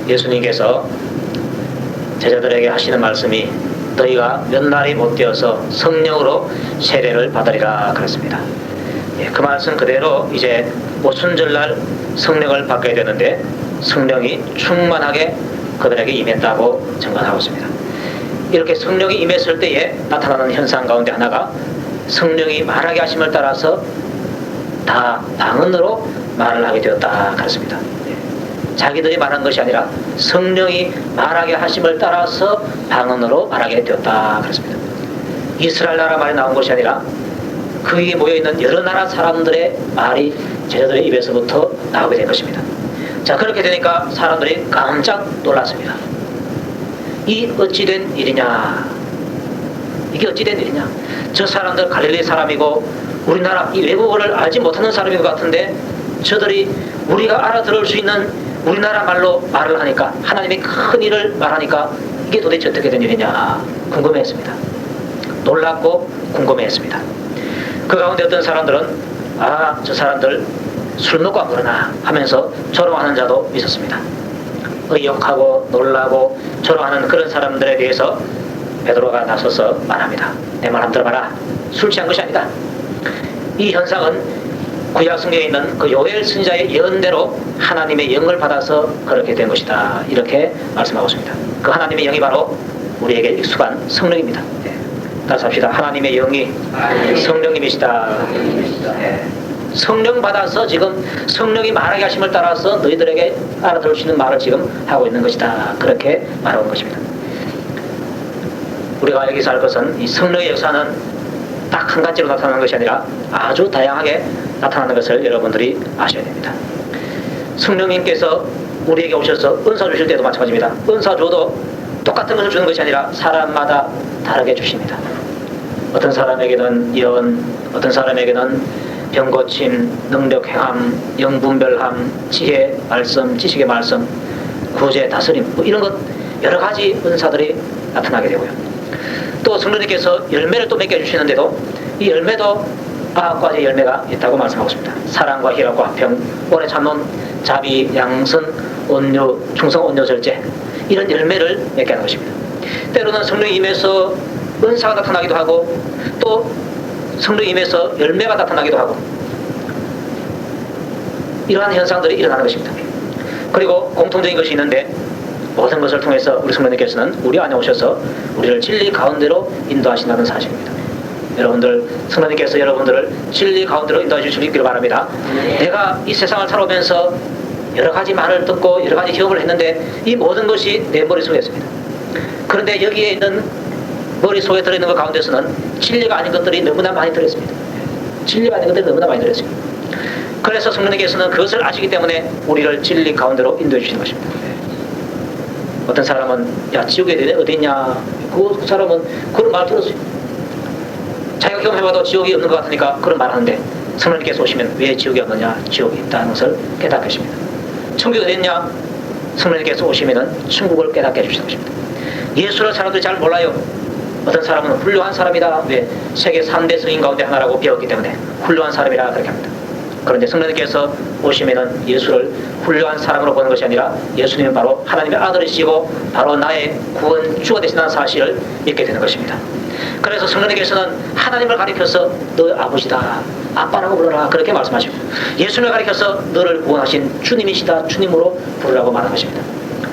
예수님께서 제자들에게 하시는 말씀이 너희가 몇 날이 못 되어서 성령으로 세례를 받으리라 그랬습니다. 그 말씀 그대로 이제 오순절날 성령을 받게 되는데 성령이 충만하게 그들에게 임했다고 증언하고 있습니다. 이렇게 성령이 임했을 때에 나타나는 현상 가운데 하나가 성령이 말하게 하심을 따라서 다 방언으로 말을 하게 되었다 그랬습니다. 자기들이 말한 것이 아니라 성령이 말하게 하심을 따라서 방언으로 말하게 되었다 그랬습니다. 이스라엘 나라 말이 나온 것이 아니라 그 위에 모여있는 여러 나라 사람들의 말이 제자들의 입에서부터 나오게 된 것입니다. 자, 그렇게 되니까 사람들이 깜짝 놀랐습니다. 이 어찌된 일이냐, 이게 어찌된 일이냐, 저 사람들 갈릴리 사람이고 우리나라 이 외국어를 알지 못하는 사람인 것 같은데 저들이 우리가 알아들을 수 있는 우리나라 말로 말을 하니까, 하나님의 큰 일을 말하니까 이게 도대체 어떻게 된 일이냐 궁금해했습니다. 놀랍고 궁금해했습니다. 그 가운데 어떤 사람들은 저 사람들 술 먹고 안 그러나 하면서 조롱하는 자도 있었습니다. 의욕하고 놀라고 조롱하는 그런 사람들에 대해서 베드로가 나서서 말합니다. 내 말 한번 들어봐라. 술 취한 것이 아니다. 이 현상은 구약 성경에 있는 그 요엘 선지자의 예언대로 하나님의 영을 받아서 그렇게 된 것이다. 이렇게 말씀하고 있습니다. 그 하나님의 영이 바로 우리에게 익숙한 성령입니다. 다시 합시다. 하나님의 영이 성령님이시다. 성령 받아서 지금 성령이 말하게 하심을 따라서 너희들에게 알아들을 수 있는 말을 지금 하고 있는 것이다. 그렇게 말하는 것입니다. 우리가 여기서 할 것은 이 성령의 역사는 딱 한 가지로 나타나는 것이 아니라 아주 다양하게 나타나는 것을 여러분들이 아셔야 됩니다. 성령님께서 우리에게 오셔서 은사 주실 때도 마찬가지입니다. 은사 줘도 똑같은 것을 주는 것이 아니라 사람마다 다르게 주십니다. 어떤 사람에게는 예언, 어떤 사람에게는 병고침, 능력 행함, 영분별함, 지혜 말씀, 지식의 말씀, 구제 다스림, 이런 것 여러 가지 은사들이 나타나게 되고요. 또 성령님께서 열매를 또 맺게 해주시는데도 이 열매도 9가지 열매가 있다고 말씀하고 있습니다. 사랑과 희락과 화평, 오래 참는 자비, 양선, 온유, 충성, 온유, 절제, 이런 열매를 맺게 하는 것입니다. 때로는 성령이 임해서 은사가 나타나기도 하고 또 성령이 임해서 열매가 나타나기도 하고 이러한 현상들이 일어나는 것입니다. 그리고 공통적인 것이 있는데 모든 것을 통해서 우리 성령님께서는 우리 안에 오셔서 우리를 진리 가운데로 인도하신다는 사실입니다. 여러분들, 성령님께서 여러분들을 진리 가운데로 인도해 주시기를 바랍니다. 내가 이 세상을 살아오면서 여러 가지 말을 듣고 여러 가지 경험을 했는데 이 모든 것이 내 머릿속에 있습니다. 그런데 여기에 있는 머릿속에 들어있는 것 가운데서는 진리가 아닌 것들이 너무나 많이 들어있습니다. 진리가 아닌 것들이 너무나 많이 들어있습니다. 그래서 성령님께서는 그것을 아시기 때문에 우리를 진리 가운데로 인도해 주시는 것입니다. 어떤 사람은 지옥에 어디 있냐, 그 사람은 그런 말 들었어요. 자기가 경험해봐도 지옥이 없는 것 같으니까 그런 말 하는데 성령님께서 오시면 왜 지옥이 없느냐, 지옥이 있다는 것을 깨닫게 하십니다. 천국이 어디 있냐, 성령님께서 오시면 천국을 깨닫게 해주시는 것입니다. 예수를 사람들이 잘 몰라요. 어떤 사람은 훌륭한 사람이다. 왜? 세계 3대 성인 가운데 하나라고 배웠기 때문에 훌륭한 사람이라 그렇게 합니다. 그런데 성령님께서 오시면은 예수를 훌륭한 사람으로 보는 것이 아니라 예수님은 바로 하나님의 아들이시고 바로 나의 구원 주가 되신다는 사실을 믿게 되는 것입니다. 그래서 성령님께서는 하나님을 가리켜서 너 아버지다, 아빠라고 불러라, 그렇게 말씀하시고 예수님을 가리켜서 너를 구원하신 주님이시다, 주님으로 부르라고 말하는 것입니다.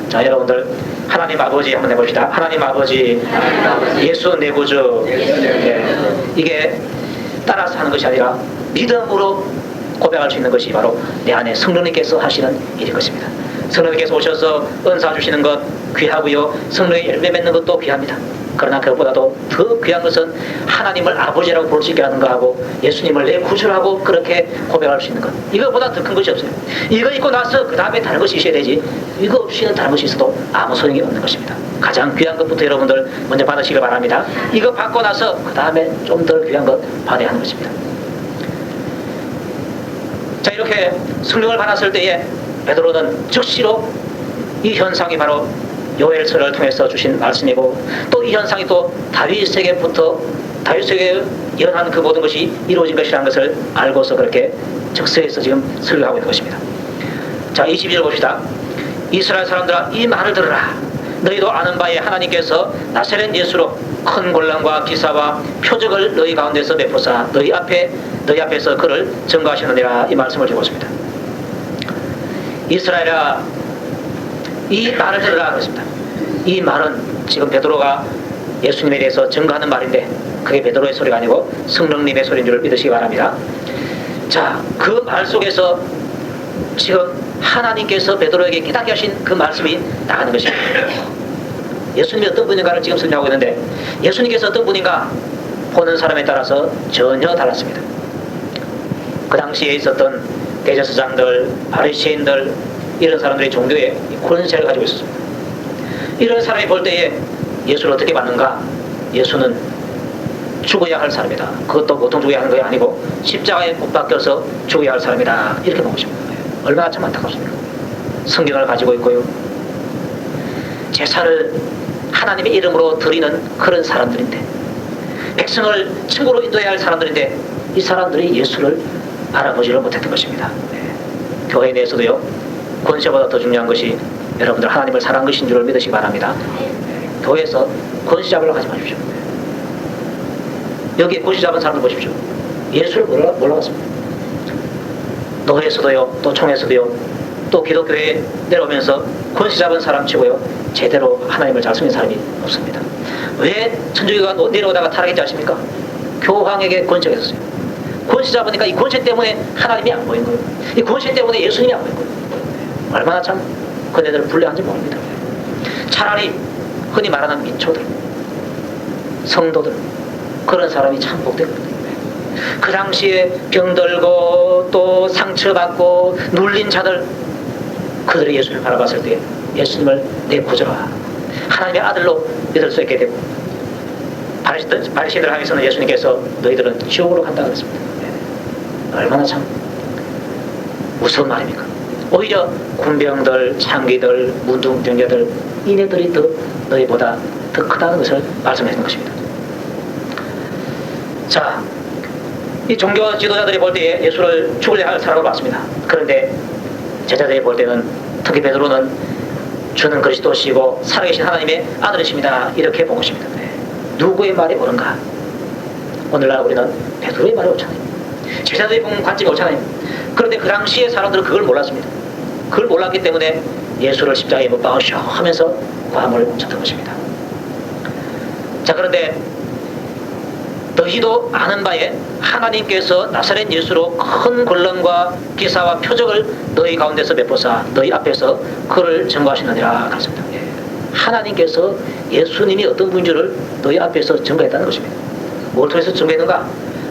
자, 여러분들 하나님 아버지 한번 해봅시다. 하나님 아버지, 예수 내 구주. 이게 따라서 하는 것이 아니라 믿음으로 고백할 수 있는 것이 바로 내 안에 성령님께서 하시는 일인 것입니다. 성령님께서 오셔서 은사 주시는 것 귀하고요, 성령의 열매 맺는 것도 귀합니다. 그러나 그것보다도 더 귀한 것은 하나님을 아버지라고 부를 수 있게 하는 것하고 예수님을 내 구주라고 그렇게 고백할 수 있는 것, 이거보다 더 큰 것이 없어요. 이거 있고 나서 그 다음에 다른 것이 있어야 되지, 이거 없이는 다른 것이 있어도 아무 소용이 없는 것입니다. 가장 귀한 것부터 여러분들 먼저 받으시길 바랍니다. 이거 받고 나서 그 다음에 좀 더 귀한 것 받아야 하는 것입니다. 자, 이렇게 성령을 받았을 때에 베드로는 즉시로 이 현상이 바로 요엘서를 통해서 주신 말씀이고 또 이 현상이 또 다윗에게부터 다윗에게 예언한 그 모든 것이 이루어진 것이라는 것을 알고서 그렇게 즉석에서 지금 설교하고 있는 것입니다. 자, 22절 봅시다. 이스라엘 사람들아, 이 말을 들으라. 너희도 아는 바에 하나님께서 나사렛 예수로 큰 곤란과 기사와 표적을 너희 가운데서 베푸사 너희 앞에서 그를 증거하시느니라. 이 말씀을 드리고 있습니다. 이스라엘아, 이 말을 들으라 그랬습니다. 이 말은 지금 베드로가 예수님에 대해서 증거하는 말인데 그게 베드로의 소리가 아니고 성령님의 소리인 줄 믿으시기 바랍니다. 자, 그 말 속에서 지금 하나님께서 베드로에게 깨닫게 하신 그 말씀이 나가는 것입니다. 예수님이 어떤 분인가를 지금 설명하고 있는데 예수님께서 어떤 분인가 보는 사람에 따라서 전혀 달랐습니다. 그 당시에 있었던 대제사장들, 바리새인들 이런 사람들이 종교의 권세를 가지고 있었습니다. 이런 사람이 볼 때에 예수를 어떻게 봤는가? 예수는 죽어야 할 사람이다. 그것도 보통 죽어야 하는 것이 아니고 십자가에 못 박혀서 죽어야 할 사람이다. 이렇게 본 것입니다. 얼마나 참 안타깝습니까? 성경을 가지고 있고요. 제사를 하나님의 이름으로 드리는 그런 사람들인데 백성을 친구로 인도해야 할 사람들인데 이 사람들이 예수를 알아보지를 못했던 것입니다. 교회 내에서도요. 권세보다 더 중요한 것이 여러분들 하나님을 사랑하는 것인 줄 믿으시기 바랍니다. 교회에서 권세 잡으려고 하지 마십시오. 여기에 권세 잡은 사람들 보십시오. 예수를 몰라봤습니다. 노회에서도요, 또 총회에서도요, 또 기독교회에 내려오면서 권세 잡은 사람 치고요, 제대로 하나님을 잘 섬긴 사람이 없습니다. 왜 천주교가 내려오다가 타락했지 아십니까? 교황에게 권세가 있었어요. 권세 잡으니까 이 권세 때문에 하나님이 안 보인 거예요. 이 권세 때문에 예수님이 안 보인 거예요. 얼마나 참 그네들을 불리한지 모릅니다. 차라리 흔히 말하는 민초들, 성도들, 그런 사람이 참 복되거든요. 그 당시에 병들고 또 상처받고 눌린 자들, 그들이 예수를 바라봤을 때 예수님을 내 구주라, 하나님의 아들로 믿을 수 있게 되고, 바리새인들 향해서는 예수님께서 너희들은 지옥으로 간다 그랬습니다. 얼마나 참 무서운 말입니까? 오히려 군병들, 창기들, 문둥병자들, 이네들이 더 너희보다 더 크다는 것을 말씀하시는 것입니다. 자, 이 종교 지도자들이 볼 때에 예수를 죽으려 할 사람으로 봤습니다. 그런데 제자들이 볼 때는, 특히 베드로는 주는 그리스도시고 살아계신 하나님의 아들이십니다. 이렇게 본 것입니다. 누구의 말이 옳은가? 오늘날 우리는 베드로의 말이 옳잖아요. 제자들이 본 관점이 옳잖아요. 그런데 그 당시에 사람들은 그걸 몰랐습니다. 그걸 몰랐기 때문에 예수를 십자가에 못 박으시오 하면서 고함을 쳤던 것입니다. 자, 그런데 너희도 아는 바에 하나님께서 나사렛 예수로 큰 권능과 기사와 표적을 너희 가운데서 베푸사 너희 앞에서 그를 증거하시느니라 그랬습니다. 하나님께서 예수님이 어떤 분인 줄을 너희 앞에서 증거했다는 것입니다. 뭘 통해서 증거했는가?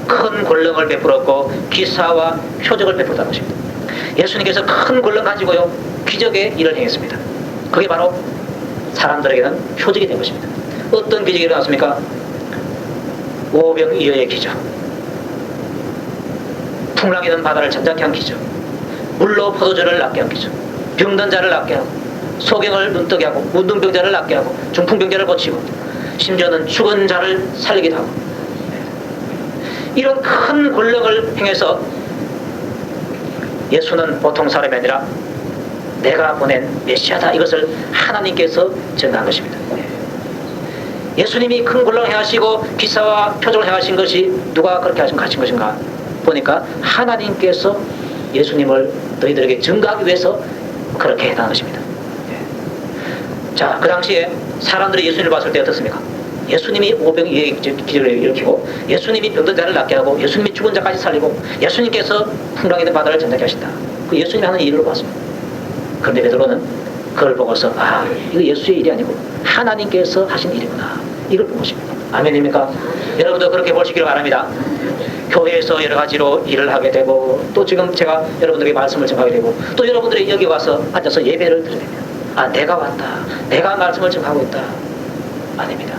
큰 권능을 베풀었고 기사와 표적을 베풀었다는 것입니다. 예수님께서 큰 권능 가지고요, 기적의 일을 행했습니다. 그게 바로 사람들에게는 표적이 된 것입니다. 어떤 기적이 일어났습니까? 오병이어의 기적, 풍랑이는 바다를 잠잠케 한 기적, 물로 포도주를 낫게 한 기적, 병든 자를 낫게 하고, 소경을 눈뜨게 하고, 문둥병자를 낫게 하고, 중풍병자를 고치고, 심지어는 죽은 자를 살리기도 하고, 이런 큰 권력을 행해서 예수는 보통 사람이 아니라 내가 보낸 메시아다, 이것을 하나님께서 증거한 것입니다. 예수님이 큰 권능을 행하시고 기사와 표적을 행하신 것이 누가 그렇게 하신 것인가 보니까 하나님께서 예수님을 너희들에게 증거하기 위해서 그렇게 했다는 것입니다. 자, 그 당시에 사람들이 예수님을 봤을 때 어떻습니까? 예수님이 오병이어의 기적을 일으키고, 예수님이 병든 자를 낫게 하고, 예수님이 죽은 자까지 살리고, 예수님께서 풍랑이 있는 바다를 잠잠케 하신다, 그 예수님이 하는 일을 봤습니다. 그런데 베드로는 그걸 보고서 이거 예수의 일이 아니고 하나님께서 하신 일이구나, 이걸 본 것입니다. 아멘입니까? 여러분도 그렇게 보시기를 바랍니다. 교회에서 여러 가지로 일을 하게 되고, 또 지금 제가 여러분들에게 말씀을 전하게 되고, 또 여러분들이 여기 와서 앉아서 예배를 드립니다. 내가 왔다, 내가 말씀을 전하고 있다. 아닙니다.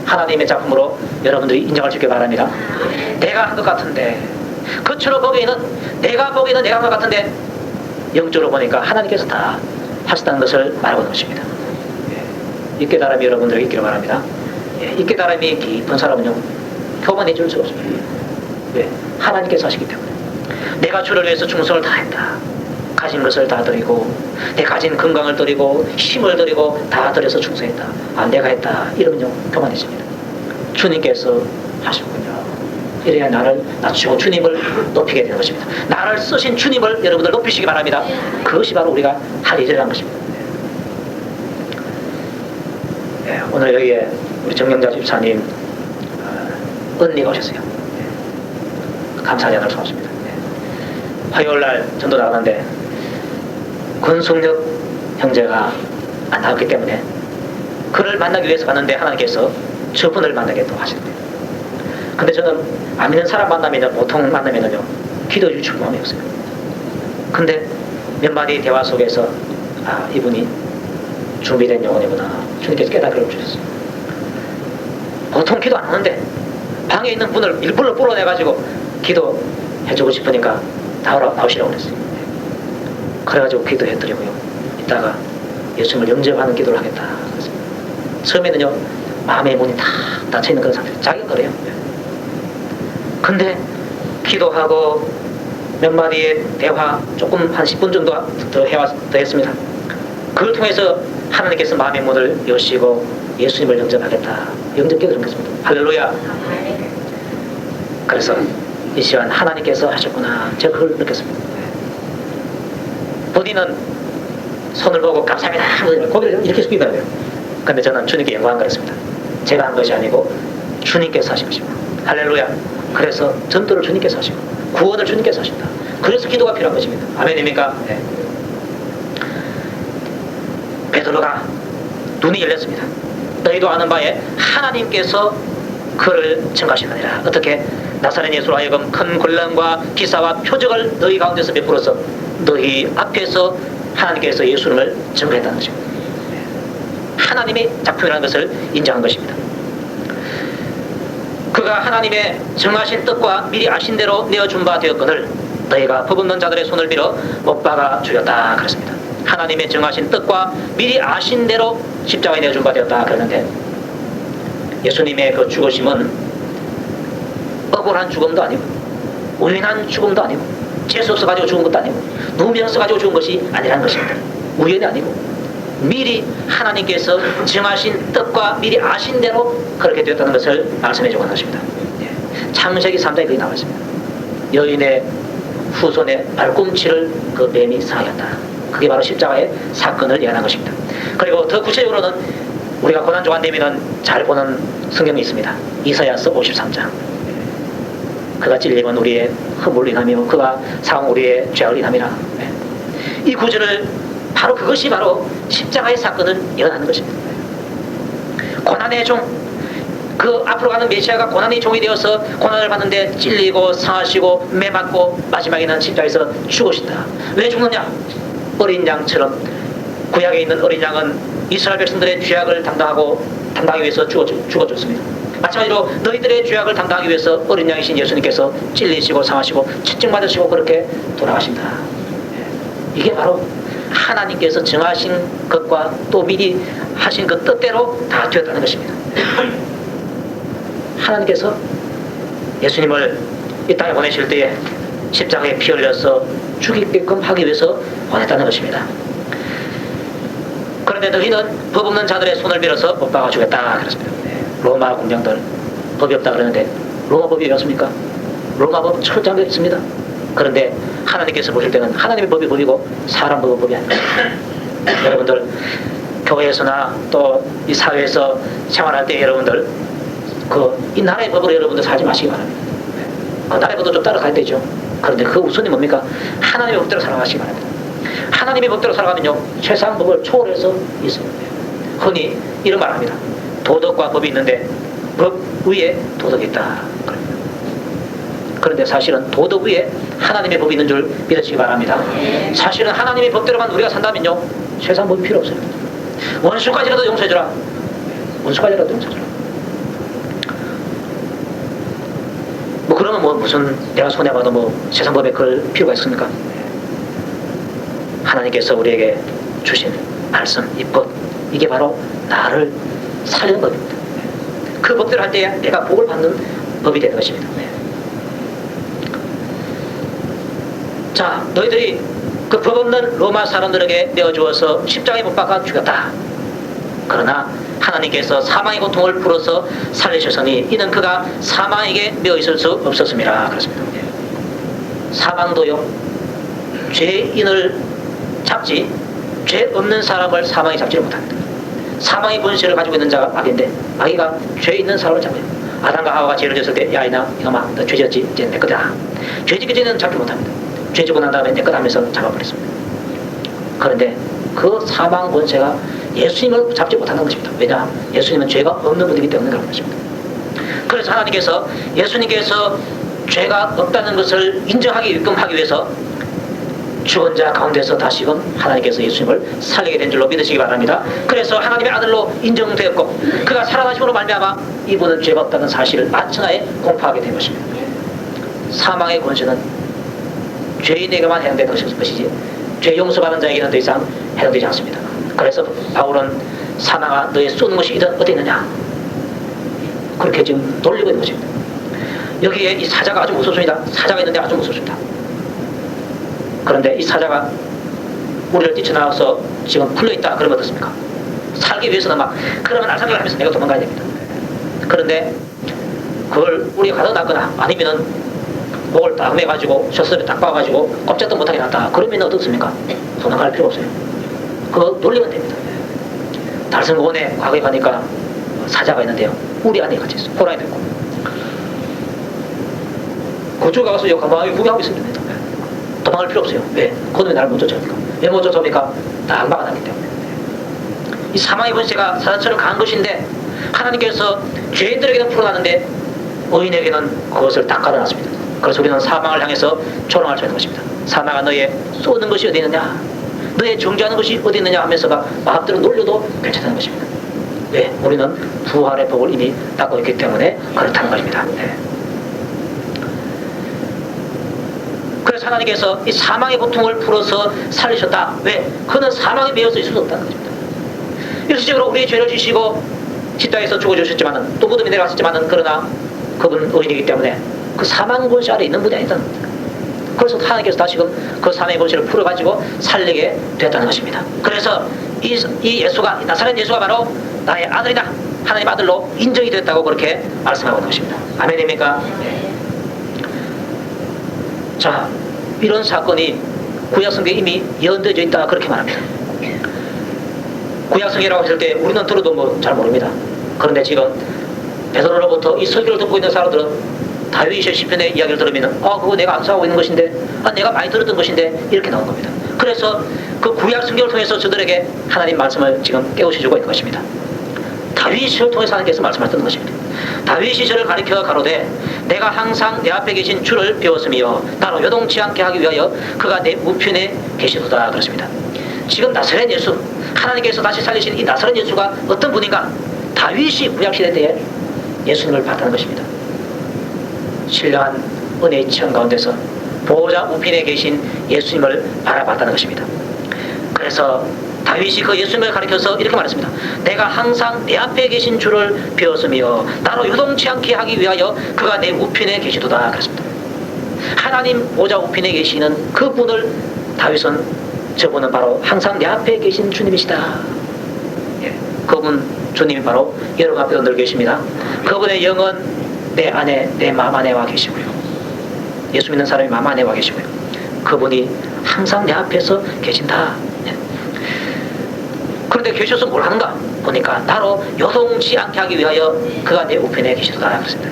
하나님의 작품으로 여러분들이 인정할 수 있게 바랍니다. 내가 한 것 같은데, 겉으로 보기에는 내가 한 것 같은데, 영적으로 보니까 하나님께서 다 하셨다는 것을 말하고 있는 것입니다. 이 깨달음이 여러분들에게 있기를 바랍니다. 이 깨달음이 깊은 사람은요, 교만해 줄 수 없습니다. 왜? 하나님께서 하시기 때문에. 내가 주를 위해서 충성을 다했다, 가진 것을 다 드리고 내 가진 건강을 드리고 힘을 드리고 다 드려서 충성했다. 아, 내가 했다. 이러면요 교만해집니다. 주님께서 하셨군요. 이래야 나를 낮추고 주님을 높이게 되는 것입니다. 나를 쓰신 주님을 여러분들 높이시기 바랍니다. 그것이 바로 우리가 할 일이라는 것입니다. 네, 오늘 여기에 우리 정경자 집사님 언니가 오셨어요. 네, 감사의 하나를 소하십니다. 네. 화요일날 전도 나가는데 권숙력 형제가 안 나왔기 때문에 그를 만나기 위해서 갔는데 하나님께서 저분을 만나게 또 하셨대요. 근데 저는 안 믿는 사람 만나면 보통 만나면요 기도 유축 마음이 없어요. 근데 몇 마디 대화 속에서 아, 이분이 준비된 영혼이구나 주님께서 깨닫게 주셨어요. 보통 기도 안 하는데 방에 있는 분을 일부러 불러내가지고 기도해주고 싶으니까 나오시라고 그랬어요. 그래가지고 기도해드리고요. 이따가 예수님을 영접하는 기도를 하겠다. 처음에는요 마음의 문이 다 닫혀있는 그런 상태, 자기가 그래요. 근데 기도하고 몇 마디의 대화 조금 한 10분 정도 더 했습니다. 그걸 통해서 하나님께서 마음의 문을 여시고 예수님을 영접하겠다. 영접 기도를 했습니다. 할렐루야. 그래서 이 시간 하나님께서 하셨구나. 제가 그걸 느꼈습니다. 본인은 손을 보고 감사합니다. 고개를 이렇게 숙이다 그래요. 근데 저는 주님께 영광 그랬습니다. 제가 한 것이 아니고 주님께서 하신 것입니다. 할렐루야. 그래서 전도를 주님께서 하시고 구원을 주님께서 하십니다. 그래서 기도가 필요한 것입니다. 아멘입니까? 네. 베드로가 눈이 열렸습니다. 너희도 아는 바에 하나님께서 그를 증가하시느니라. 어떻게? 나사렛 예수로 하여금 큰 권능과 기사와 표적을 너희 가운데서 베풀어서 너희 앞에서 하나님께서 예수님을 증거했다는 것입니다. 하나님의 작품이라는 것을 인정한 것입니다. 그가 하나님의 정하신 뜻과 미리 아신 대로 내어준 바 되었거늘 너희가 법 없는 자들의 손을 밀어 못 박아 죽였다 그랬습니다. 하나님의 정하신 뜻과 미리 아신 대로 십자가에 내어준 바 되었다 그랬는데 예수님의 그 죽으심은 억울한 죽음도 아니고 우연한 죽음도 아니고 재수 없어가지고 죽은 것도 아니고 누명 써가지고 죽은 것이 아니라는 것입니다. 우연이 아니고 미리 하나님께서 정하신 뜻과 미리 아신 대로 그렇게 되었다는 것을 말씀해주고 하는 것입니다. 창세기 3장에 그게 나와 있습니다. 여인의 후손의 발꿈치를 그 뱀이 상하였다. 그게 바로 십자가의 사건을 예언한 것입니다. 그리고 더 구체적으로는 우리가 고난주간 되면은 잘 보는 성경이 있습니다. 이사야서 53장. 그가 찔림은 우리의 허물을 인하며 그가 상한 우리의 죄악을 인함이라. 이 구절을 바로 그것이 바로 십자가의 사건을 예언하는 것입니다. 고난의 종, 그 앞으로 가는 메시아가 고난의 종이 되어서 고난을 받는데 찔리고 상하시고 매맞고 마지막에는 십자가에서 죽으신다. 왜 죽느냐? 어린 양처럼 구약에 있는 어린 양은 이스라엘 백성들의 죄악을 담당하기 위해서 죽어줬습니다. 마찬가지로 너희들의 죄악을 담당하기 위해서 어린 양이신 예수님께서 찔리시고 상하시고 채찍맞으시고 그렇게 돌아가신다. 이게 바로 하나님께서 정하신 것과 또 미리 하신 그 뜻대로 다 되었다는 것입니다. 하나님께서 예수님을 이 땅에 보내실 때에 십자가에 피 흘려서 죽이게끔 하기 위해서 보냈다는 것입니다. 그런데 너희는 법 없는 자들의 손을 빌어서 못 박아 주겠다 그랬습니다. 로마 공장들 법이 없다 그러는데 로마 법이 왜 없습니까? 로마 법 철저하게 있습니다. 그런데 하나님께서 보실 때는 하나님의 법이 법이고 사람 법이 아닙니다. 여러분들 교회에서나 또 이 사회에서 생활할 때 여러분들 이 나라의 법으로 여러분들 살지 마시기 바랍니다. 그 나라의 법도 좀 따라가야 되죠. 그런데 그 우선이 뭡니까? 하나님의 법대로 살아가시기 바랍니다. 하나님의 법대로 살아가면요 세상 법을 초월해서 있습니다. 흔히 이런 말 합니다. 도덕과 법이 있는데 법 위에 도덕이 있다. 그런데 사실은 도덕 위에 하나님의 법이 있는 줄 믿으시기 바랍니다. 사실은 하나님의 법대로만 우리가 산다면요 세상 법이 필요 없어요. 원수까지라도 용서해주라. 원수까지라도 용서해주라. 뭐 그러면 뭐 무슨 내가 손해봐도 뭐 세상 법에 그럴 필요가 있습니까? 하나님께서 우리에게 주신 말씀, 이 법, 이게 바로 나를 살리는 법입니다. 그 법대로 할 때 내가 복을 받는 법이 되는 것입니다. 자, 너희들이 그 법 없는 로마 사람들에게 내어주어서 십자가에 못 박아 죽였다. 그러나 하나님께서 사망의 고통을 풀어서 살리셨으니 이는 그가 사망에게 매어 있을 수 없었습니다. 그렇습니다. 사망도요, 죄인을 잡지 죄 없는 사람을 사망이 잡지를 못합니다. 사망의 본질을 가지고 있는 자가 악인데 악이가 죄 있는 사람을 잡아요. 아담과 하와가 죄를 지었을 때 야 이놈아 너 죄 지었지? 이제 내 거다. 죄 짓기 전에는 잡지 못합니다. 죄 지고 난 다음에 내 거다 하면서 잡아버렸습니다. 그런데 그 사망 권세가 예수님을 잡지 못하는 것입니다. 왜냐? 예수님은 죄가 없는 분이기 때문에 그런 것입니다. 그래서 하나님께서 예수님께서 죄가 없다는 것을 인정하게끔 하기 위해서 죽은 자 가운데서 다시금 하나님께서 예수님을 살리게 된 줄로 믿으시기 바랍니다. 그래서 하나님의 아들로 인정되었고 그가 살아나심으로 말미암아 이분은 죄가 없다는 사실을 만천하에 공포하게 된 것입니다. 사망의 권세는 죄인에게만 해당되는 것이지 죄 용서받은 자에게는 더 이상 해당되지 않습니다. 그래서 바울은 사망아 너의 쏘는 것이 어디 있느냐 그렇게 지금 돌리고 있는 것입니다. 여기에 이 사자가 아주 무섭습니다. 사자가 있는데 아주 무섭습니다. 그런데 이 사자가 우리를 뛰쳐나와서 지금 풀려있다 그러면 어떻습니까? 살기 위해서는 막 그러면 알상을 하면서 내가 도망가야 됩니다. 그런데 그걸 우리가 가다 놨거나 아니면은 목을 딱 매가지고 셔츠를 딱 박아가지고 꼼짝도 못하게 놨다 그러면 어떻습니까? 도망갈 필요 없어요. 그거 놀리면 됩니다. 달성공원에 과거에 가니까 사자가 있는데요. 우리 안에 같이 있어요. 호랑이도 있고 그쪽에 가서 건강하게 구경하고 있으면 됩니다. 도망갈 필요 없어요. 왜? 그놈이 나를 못 쫓아옵니까? 왜 못 쫓아옵니까? 딱 막아놨기 때문에. 이 사망의 권세가 사자처럼 강한 것인데 하나님께서 죄인들에게는 풀어놨는데 의인에게는 그것을 딱 깔아놨습니다. 그래서 우리는 사망을 향해서 조롱할 수 있는 것입니다. 사망아 너의 쏘는 것이 어디 있느냐? 너의 정죄하는 것이 어디 있느냐 하면서가 마음대로 놀려도 괜찮다는 것입니다. 왜? 우리는 부활의 복을 이미 닦고 있기 때문에 그렇다는 것입니다. 네. 그래서 하나님께서 이 사망의 고통을 풀어서 살리셨다. 왜? 그는 사망에 매여서 있을 수 없다는 것입니다. 일시적으로 우리의 죄를 지시고 십자가에서 죽어주셨지만은 또 무덤에 내려가셨지만은 그러나 그분은 의인이기 때문에 그 사망 권세 아래 있는 분이 아니다는 겁니다. 그래서 하나님께서 다시금 그 사망의 권세를 풀어가지고 살리게 됐다는 것입니다. 그래서 이 예수가 나사렛 예수가 바로 나의 아들이다. 하나님 아들로 인정이 됐다고 그렇게 말씀하고 있는 것입니다. 아멘입니까? 자, 이런 사건이 구약성경에 이미 예언되어져 있다 그렇게 말합니다. 구약성경이라고 했을 때 우리는 들어도 뭐 잘 모릅니다. 그런데 지금 베드로로부터 이 설교를 듣고 있는 사람들은 다윗의 시편의 이야기를 들으면 그거 내가 암송하고 있는 것인데 내가 많이 들었던 것인데 이렇게 나온 겁니다. 그래서 그 구약성경을 통해서 저들에게 하나님 말씀을 지금 깨우쳐주고 있는 것입니다. 다윗 시를 통해서 하나님께서 말씀하셨던 것입니다. 다윗이 저를 가리켜 가로되 내가 항상 내 앞에 계신 주를 배웠으며 나로 요동치 않게 하기 위하여 그가 내 우편에 계시도다 그렇습니다. 지금 나사렛 예수 하나님께서 다시 살리신 이 나사렛 예수가 어떤 분인가? 다윗이 구약시대 때에 예수님을 봤다는 것입니다. 신령한 은혜의 청 가운데서 보호자 우편에 계신 예수님을 바라봤다는 것입니다. 그래서 다윗이 그 예수님을 가리켜서 이렇게 말했습니다. 내가 항상 내 앞에 계신 주를 배웠으며 나로 요동치 않게 하기 위하여 그가 내 우편에 계시도다 그랬습니다. 하나님 보호자 우편에 계시는 그분을 다윗은 저분은 바로 항상 내 앞에 계신 주님이시다. 그분 주님이 바로 여러분 앞에도 늘 계십니다. 그분의 영은 내 안에 내 마음 안에 와 계시고요. 예수 믿는 사람이 마음 안에 와 계시고요. 그분이 항상 내 앞에서 계신다. 그런데 계셔서 뭘 하는가? 보니까 나로 요동치 않게 하기 위하여 그가 내 우편에 계시도다 그랬습니다.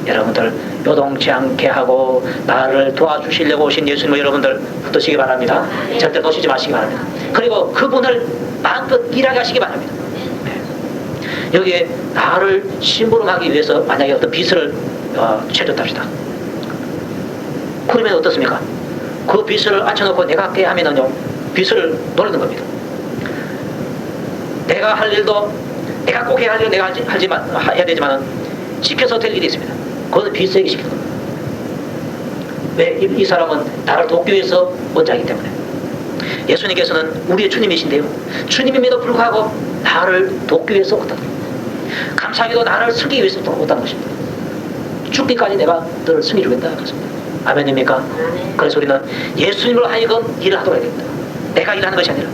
여러분들 요동치 않게 하고 나를 도와주시려고 오신 예수님을 여러분들 붙드시기 바랍니다. 절대 놓치지 마시기 바랍니다. 그리고 그분을 마음껏 일하게 하시기 바랍니다. 여기에 나를 심부름하기 위해서 만약에 어떤 빚을 채줬답시다. 그러면 어떻습니까? 그 빚을 앉혀놓고 내가 할게 하면은요 빚을 노리는 겁니다. 내가 할 일도 내가 꼭 해야 할 일을 내가 해야 되지만은 지켜서 될 일이 있습니다. 그것은 빚세게 시키는 겁니다. 왜? 이 사람은 나를 돕기 위해서 원자이기 때문에. 예수님께서는 우리의 주님이신데요. 주님임에도 불구하고 나를 돕기 위해서 왔다는 겁니다. 감사하게도 나를 섬기기 위해서 왔다는 것입니다. 죽기까지 내가 너를 섬겨주겠다 그렇습니다. 아멘입니까? 그래서 우리는 예수님을 하여금 일을 하도록 해야 됩니다. 내가 일하는 것이 아니라.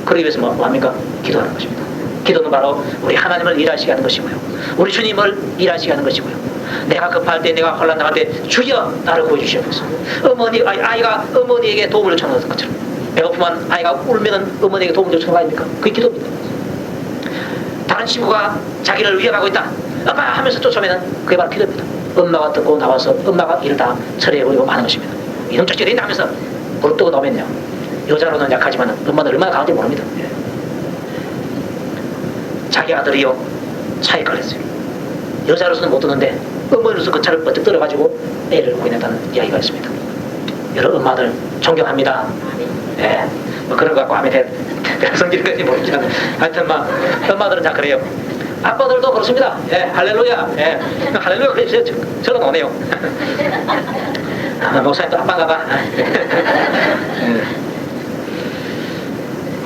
그러기 위해서 뭐 합니까? 기도하는 것입니다. 기도는 바로 우리 하나님을 일하시게 하는 것이고요, 우리 주님을 일하시게 하는 것이고요, 내가 급할 때, 내가 혼란 당할 때 주여 나를 구해주시옵소서. 아이가 어머니에게 도움을 요청하는 것처럼, 배고프면 아이가 울면은 어머니에게 도움을 요청하는 거 아닙니까? 그게 기도입니다. 다른 친구가 자기를 위협하고 있다, 엄마 하면서 쫓아오면은 그게 바로 기도입니다. 엄마가 듣고 나와서 엄마가 일을 다 처리해버리고 마는 것입니다. 이놈 저쪽에 된다 하면서 무릎 뜨고 나오면요, 여자로는 약하지만 엄마는 얼마나 강한지 모릅니다. 자기 아들이요 차에 걸렸어요. 여자로서는 못 듣는데 어머니로서 그 차를 버뜩 들어가지고 애를 구해냈다는 이야기가 있습니다. 여러 엄마들 존경합니다. 예, 뭐 그런 거 갖고 하면 성질까지 모르지만 하여튼 막 엄마들은 다 그래요. 아빠들도 그렇습니다. 예, 할렐루야. 예, 할렐루야. 그래 저런 오네요. 목사님도 아빠인가 봐.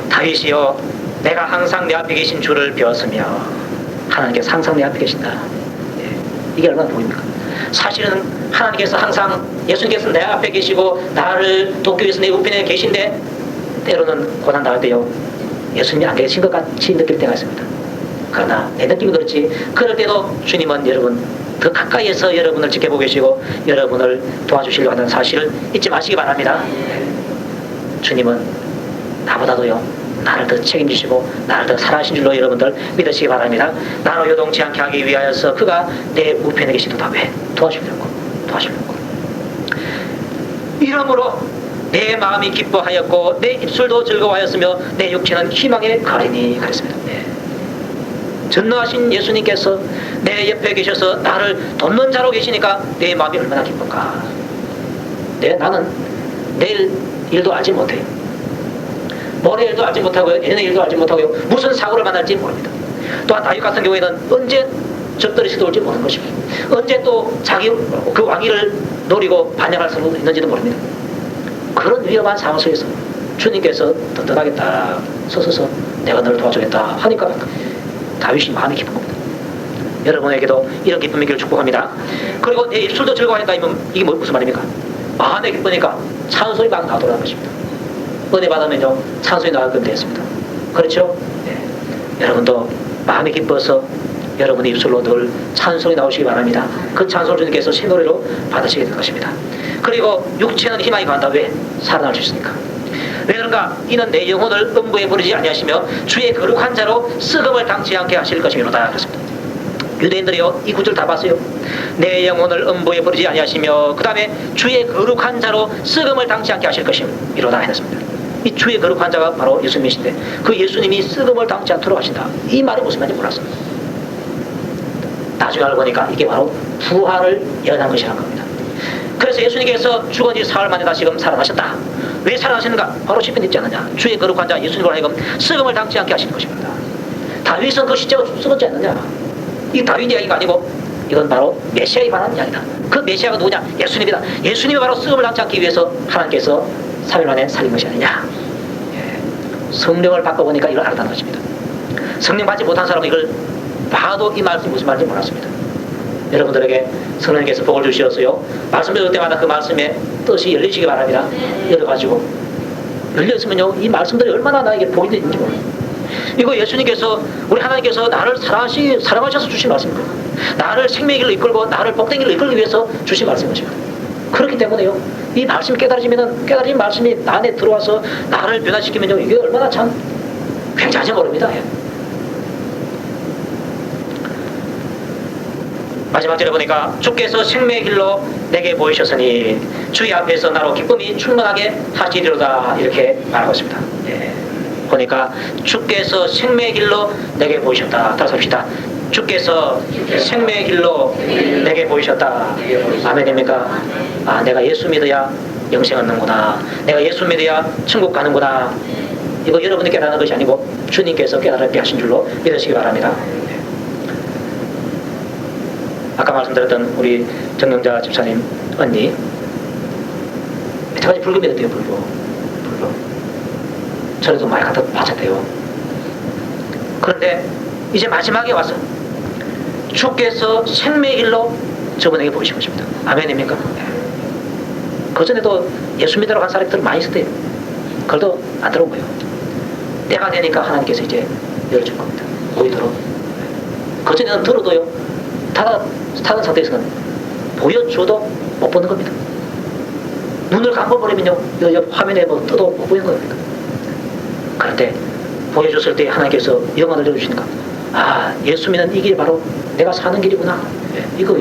다윗이요, 내가 항상 내 앞에 계신 주를 배웠으며, 하나님께서 항상 내 앞에 계신다. 예, 이게 얼마나 보입니까? 사실은 하나님께서 항상, 예수님께서 내 앞에 계시고 나를 돕기 위해서 내 우편에 계신데, 때로는 고난 당할 때요, 예수님이 안 계신 것 같이 느낄 때가 있습니다. 그러나 내 느낌이 그렇지, 그럴 때도 주님은 여러분 더 가까이에서 여러분을 지켜보고 계시고 여러분을 도와주시려고 하는 사실을 잊지 마시기 바랍니다. 주님은 나보다도요 나를 더 책임지시고 나를 더 사랑하신 줄로 여러분들 믿으시기 바랍니다. 나로 요동치 않게 하기 위하여서 그가 내 우편에 계시도다. 왜? 도와주려고. 이러므로 내 마음이 기뻐하였고 내 입술도 즐거워하였으며 내 육체는 희망에 가리니 그랬습니다. 네. 전능하신 예수님께서 내 옆에 계셔서 나를 돕는 자로 계시니까 내 마음이 얼마나 기쁜가. 나는 내일 일도 알지 못해요. 모레 일도 알지 못하고요, 내년 일도 알지 못하고요, 무슨 사고를 만날지 모릅니다. 또한 다윗 같은 경우에는 언제 적들이 시도올지 모르는 것입니다. 언제 또 자기 그 왕위를 노리고 반역할 수도 있는지도 모릅니다. 그런 위험한 상황 속에서 주님께서 든든하게 딱 서서서 내가 너를 도와주겠다 하니까 다윗이 마음이 기쁜 겁니다. 여러분에게도 이런 기쁨이 있기를 축복합니다. 그리고 내 입술도 즐거워하니까 이게 무슨 말입니까? 마음에 기쁘니까 찬송이 막 나오더라는 것입니다. 은혜 받으면요 찬송이 나올 겁니다. 그렇죠? 네. 여러분도 마음이 기뻐서 여러분의 입술로 늘 찬송이 나오시기 바랍니다. 그 찬송을 주님께서 새 노래로 받으시게 될 것입니다. 그리고 육체는 희망이 간다. 왜? 살아날 수 있으니까. 왜 그런가? 이는 내 영혼을 음부에 버리지 아니하시며 주의 거룩한 자로 썩음을 당치 않게 하실 것이로다. 그렇습니다. 유대인들이요 이 구절 다 봤어요. 내 영혼을 음부에 버리지 아니하시며 그 다음에 주의 거룩한 자로 썩음을 당치 않게 하실 것이로다 했습니다. 이 주의 거룩한 자가 바로 예수님이신데 그 예수님이 썩음을 당치 않도록 하신다. 이 말이 무슨 말인지 몰랐습니다. 나중에 알고 보니까 이게 바로 부활을 예언한 것이라는 겁니다. 그래서 예수님께서 죽은 지 사흘 만에 다시금 살아나셨다. 왜 살아나셨는가? 바로 시편 있지 않느냐. 주의 거룩한 자 예수님을 하여금 썩음을 당치 않게 하시는 것입니다. 다윗은 그 시체가 썩었지 않느냐. 이 다윗 이야기가 아니고 이건 바로 메시아에 관한 이야기다. 그 메시아가 누구냐? 예수님이다. 예수님이 바로 썩음을 당치 않기 위해서 하나님께서 3일 만에 살린 것이 아니냐. 성령을 바꿔보니까 이걸 알았다는 것입니다. 성령 받지 못한 사람은 이걸 봐도 이 말씀이 무슨 말인지 몰랐습니다. 여러분들에게 성령님께서 복을 주시었어요. 말씀 들을 때마다 그 말씀의 뜻이 열리시기 바랍니다. 열어가지고 열려있으면요 이 말씀들이 얼마나 나에게 복이 되는지 몰라요. 이거 예수님께서 우리 하나님께서 나를 사랑하셔서 주신 말씀입니다. 나를 생명의 길로 이끌고 나를 복된 길로 이끌기 위해서 주신 말씀입니다. 그렇기 때문에요 이 말씀이 깨달아진 말씀이 나 안에 들어와서 나를 변화시키면요 이게 얼마나 참 굉장히 모릅니다. 마지막 절에 보니까 주께서 생명의 길로 내게 보이셨으니 주의 앞에서 나로 기쁨이 충만하게 하시리로다 이렇게 말하고 있습니다. 보니까 주께서 생명의 길로 내게 보이셨다. 다시 합시다. 주께서 생명의 길로 내게 보이셨다. 아멘입니까? 아, 내가 예수 믿어야 영생 얻는구나. 내가 예수 믿어야 천국 가는구나. 이거 여러분이 깨닫는 것이 아니고 주님께서 깨달게 하신 줄로 믿으시기 바랍니다. 아까 말씀드렸던 우리 정영자 집사님 언니 여태까지 불교 믿었대요. 불교 저래도 많이 갖다 바쳤대요. 그런데 이제 마지막에 와서 주께서 생명의 길로 저분에게 보이신 것입니다. 아멘입니까? 그전에도 예수 믿으러 간 사람들 많이 있었대요. 그래도 안 들어온 거예요. 때가 되니까 하나님께서 이제 열어줄 겁니다. 보이도록. 그전에는 들어도요, 타는 상태에서는 보여줘도 못 보는 겁니다. 눈을 감아버리면요, 옆 화면에 뭐 떠도 못 보이는 겁니다. 그런데 보여줬을 때 하나님께서 영안을 열어주시니까, 아, 예수 믿는 이 길이 바로 내가 사는 길이구나. 이거.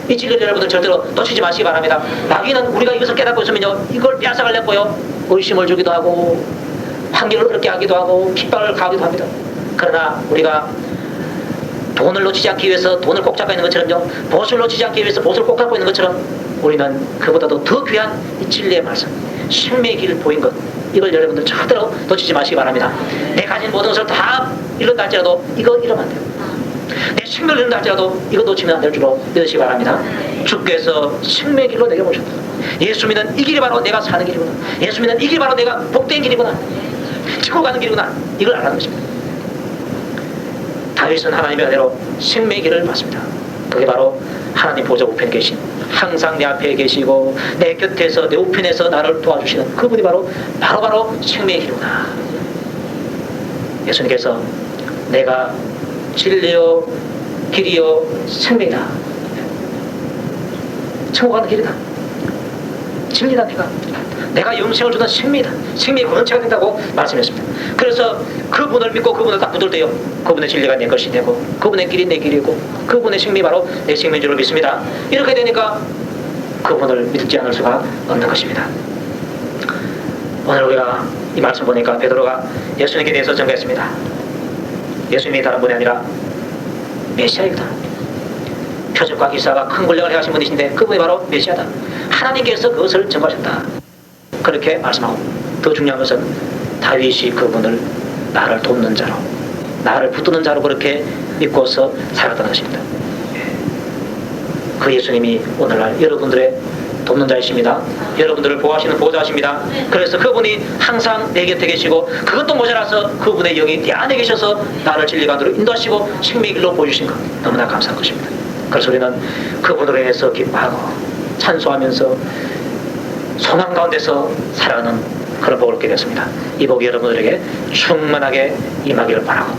이 진리를 여러분들 절대로 놓치지 마시기 바랍니다. 마귀는 우리가 이것을 깨닫고 있으면요, 이걸 빼앗아가려고요, 의심을 주기도 하고, 판결을 어렵게 하기도 하고, 핍박을 가하기도 합니다. 그러나 우리가 돈을 놓치지 않기 위해서 돈을 꼭 잡고 있는 것처럼요, 보수를 놓치지 않기 위해서 보수를 꼭 잡고 있는 것처럼, 우리는 그보다도 더 귀한 이 진리의 말씀, 생명의 길을 보인 것, 이걸 여러분들 절대로 놓치지 마시기 바랍니다. 내 가진 모든 것을 다 잃는다 할지라도 이거 잃으면 안 돼요. 내 생명을 잃는다 할지라도 이거 놓치면 안 될 줄로 믿으시기 바랍니다. 주께서 생명의 길로 내게 모셨다. 예수 믿는 이 길이 바로 내가 사는 길이구나. 예수 믿는 이 길이 바로 내가 복된 길이구나. 지고 가는 길이구나. 이걸 알아는 것입니다. 다윗은 하나님의 은혜로 생명의 길을 받습니다. 그게 바로 하나님 보좌 우편에 계신, 항상 내 앞에 계시고 내 곁에서 내 우편에서 나를 도와주시는 그분이 바로 생명의 길이구나. 예수님께서 내가 진리요 길이요 생명이다. 천국 가는 길이다. 진리다. 내가 영생을 주는 생명이다. 생명의 근원체가 된다고 말씀했습니다. 그래서 그분을 믿고 그분을 딱 붙들 때요, 그분의 진리가 내 것이 되고, 그분의 길이 내 길이고, 그분의 생명이 바로 내 생명인 줄을 믿습니다. 이렇게 되니까 그분을 믿지 않을 수가 없는 것입니다. 오늘 우리가 이 말씀 보니까 베드로가 예수님께 대해서 증거했습니다. 예수님이 다른 분이 아니라 메시아이다. 표적과 기사가 큰 권력을 행하신 분이신데 그분이 바로 메시아다. 하나님께서 그것을 증거하셨다. 그렇게 말씀하고, 더 중요한 것은 다윗이 그분을 나를 돕는 자로, 나를 붙드는 자로 그렇게 믿고서 살았다는 것입니다. 그 예수님이 오늘날 여러분들의 돕는 자이십니다. 여러분들을 보호하시는 보호자이십니다. 그래서 그분이 항상 내 곁에 계시고, 그것도 모자라서 그분의 영이 내 안에 계셔서 나를 진리가도로 인도하시고 생명의 길로 보여주신 것, 너무나 감사한 것입니다. 그래서 우리는 그분으로 인해서 기뻐하고 찬송하면서 소망 가운데서 살아가는 그런 복을 얻게 됐습니다. 이 복이 여러분들에게 충만하게 임하기를 바라고,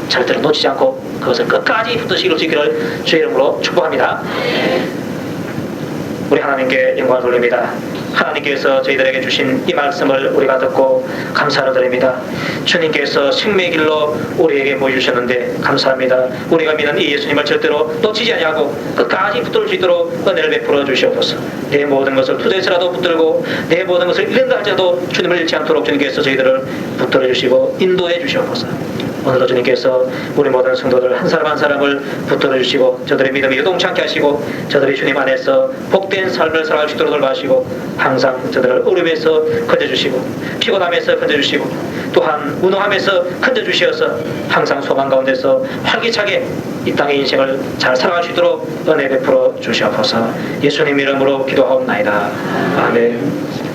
절대로 놓치지 않고 그것을 끝까지 붙드실 수 있기를 주의 이름으로 축복합니다. 우리 하나님께 영광을 돌립니다. 하나님께서 저희들에게 주신 이 말씀을 우리가 듣고 감사를 드립니다. 주님께서 생명의 길로 우리에게 보여주셨는데 감사합니다. 우리가 믿는 이 예수님을 절대로 놓치지 아니하고 끝까지 붙들 수 있도록 은혜를 베풀어 주시옵소서. 내 모든 것을 투자해서라도 붙들고 내 모든 것을 잃는다 할지라도 주님을 잃지 않도록 주님께서 저희들을 붙들어 주시고 인도해 주시옵소서. 오늘도 주님께서 우리 모든 성도들 한 사람 한 사람을 붙들어 주시고 저들의 믿음이 요동치 않게 하시고 저들이 주님 안에서 복된 삶을 살아갈 수 있도록 돌봐주시고 항상 저들을 어려움에서 건져주시고 피곤함에서 건져주시고 또한 무능함에서 건져주시어서 항상 소망 가운데서 활기차게 이 땅의 인생을 잘 살아갈 수 있도록 은혜 베풀어 주시옵소서. 예수님 이름으로 기도하옵나이다. 아멘.